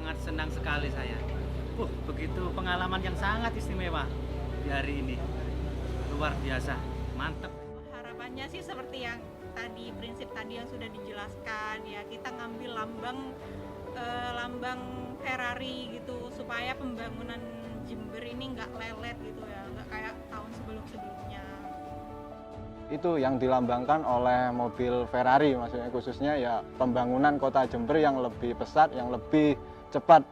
Sangat senang sekali saya. Begitu pengalaman yang sangat istimewa di hari ini. Luar biasa, mantap. Harapannya sih seperti yang tadi, prinsip tadi yang sudah dijelaskan ya, kita ngambil lambang Ferrari gitu supaya pembangunan Jember ini nggak lelet gitu ya, nggak kayak tahun sebelum-sebelumnya. Itu yang dilambangkan oleh mobil Ferrari, maksudnya khususnya ya pembangunan kota Jember yang lebih pesat, yang lebih cepat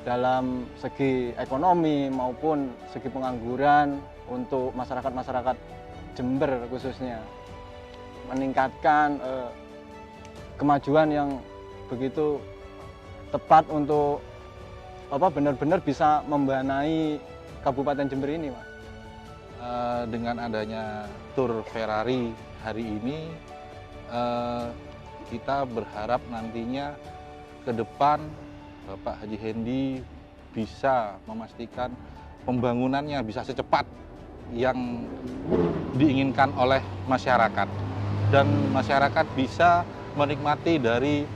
dalam segi ekonomi maupun segi pengangguran untuk masyarakat Jember khususnya, meningkatkan kemajuan yang begitu tepat untuk benar-benar bisa membenahi Kabupaten Jember ini, Mas. Dengan adanya tur Ferrari hari ini, kita berharap nantinya ke depan Bapak Haji Hendy bisa memastikan pembangunannya bisa secepat yang diinginkan oleh masyarakat, dan masyarakat bisa menikmati dari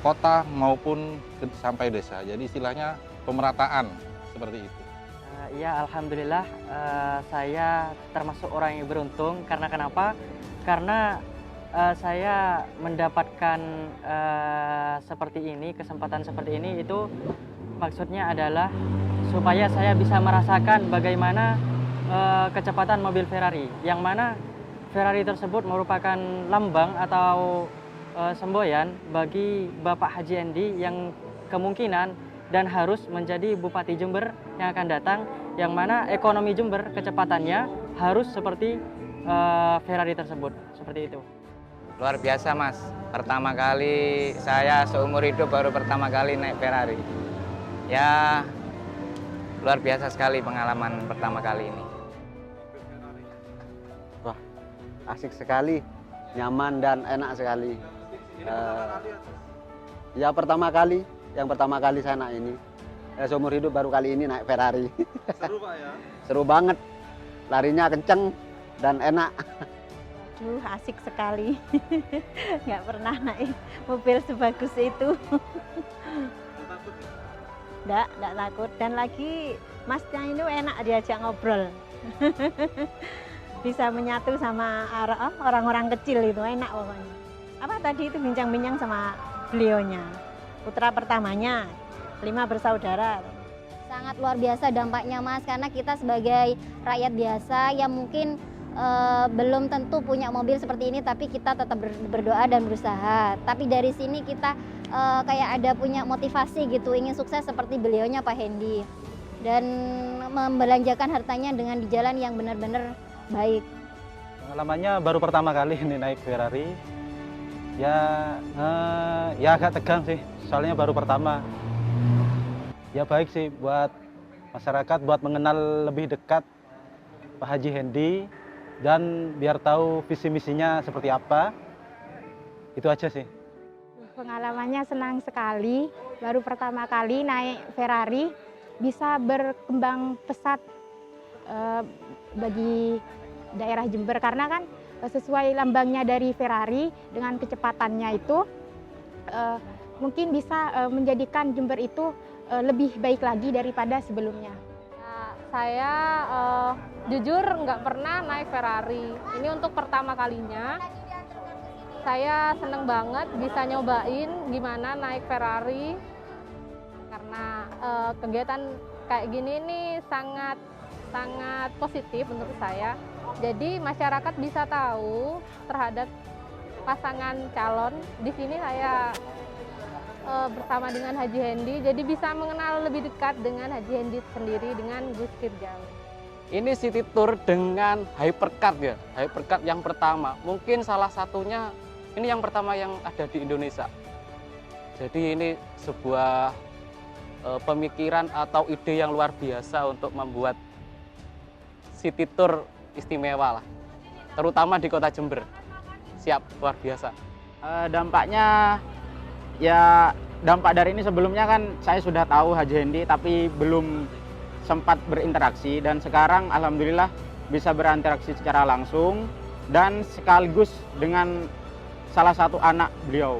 kota maupun sampai desa. Jadi istilahnya pemerataan seperti itu. Ya, alhamdulillah saya termasuk orang yang beruntung. Karena kenapa? Karena saya mendapatkan seperti ini, kesempatan seperti ini, itu maksudnya adalah supaya saya bisa merasakan bagaimana kecepatan mobil Ferrari, yang mana Ferrari tersebut merupakan lambang atau semboyan bagi Bapak Haji Hendy yang kemungkinan dan harus menjadi Bupati Jember yang akan datang, yang mana ekonomi Jember kecepatannya harus seperti Ferrari tersebut, seperti itu. Luar biasa, Mas. Pertama kali saya seumur hidup baru pertama kali naik Ferrari. Ya, luar biasa sekali pengalaman pertama kali ini. Wah, asik sekali, nyaman dan enak sekali. Yang pertama kali saya naik ini. Seumur hidup baru kali ini naik Ferrari. Seru, Pak, ya? Seru banget, larinya kenceng dan enak. Aduh, asik sekali. Nggak pernah naik mobil sebagus itu. Nggak takut. Dan lagi masnya itu enak diajak ngobrol. Bisa menyatu sama orang-orang kecil, itu enak pokoknya. Apa tadi itu bincang-bincang sama beliaunya. Putra pertamanya, 5 bersaudara. Sangat luar biasa dampaknya, Mas, karena kita sebagai rakyat biasa yang mungkin belum tentu punya mobil seperti ini, tapi kita tetap berdoa dan berusaha. Tapi dari sini kita kayak ada punya motivasi gitu, ingin sukses seperti beliaunya Pak Hendy, dan membelanjakan hartanya dengan di jalan yang benar-benar baik. Pengalamannya baru pertama kali ini naik Ferrari. Ya agak tegang sih, soalnya baru pertama. Ya baik sih buat masyarakat, buat mengenal lebih dekat Pak Haji Hendy, dan biar tahu visi misinya seperti apa. Itu aja sih. Pengalamannya senang sekali, baru pertama kali naik Ferrari, bisa berkembang pesat bagi daerah Jember, karena kan sesuai lambangnya dari Ferrari dengan kecepatannya itu mungkin bisa menjadikan Jember itu lebih baik lagi daripada sebelumnya. Saya jujur nggak pernah naik Ferrari. Ini untuk pertama kalinya. Saya seneng banget bisa nyobain gimana naik Ferrari. Karena kegiatan kayak gini nih sangat positif menurut saya. Jadi masyarakat bisa tahu terhadap pasangan calon. Di sini saya bersama dengan Haji Hendy, jadi bisa mengenal lebih dekat dengan Haji Hendy sendiri, dengan Gus Firjawi. Ini city tour dengan hypercar ya, hypercar yang pertama. Mungkin salah satunya ini yang pertama yang ada di Indonesia. Jadi ini sebuah pemikiran atau ide yang luar biasa untuk membuat city tour istimewa lah, terutama di kota Jember. Siap, luar biasa. Dampaknya ya, dampak dari ini sebelumnya kan saya sudah tahu Haji Hendy, tapi belum sempat berinteraksi, dan sekarang alhamdulillah bisa berinteraksi secara langsung dan sekaligus dengan salah satu anak beliau.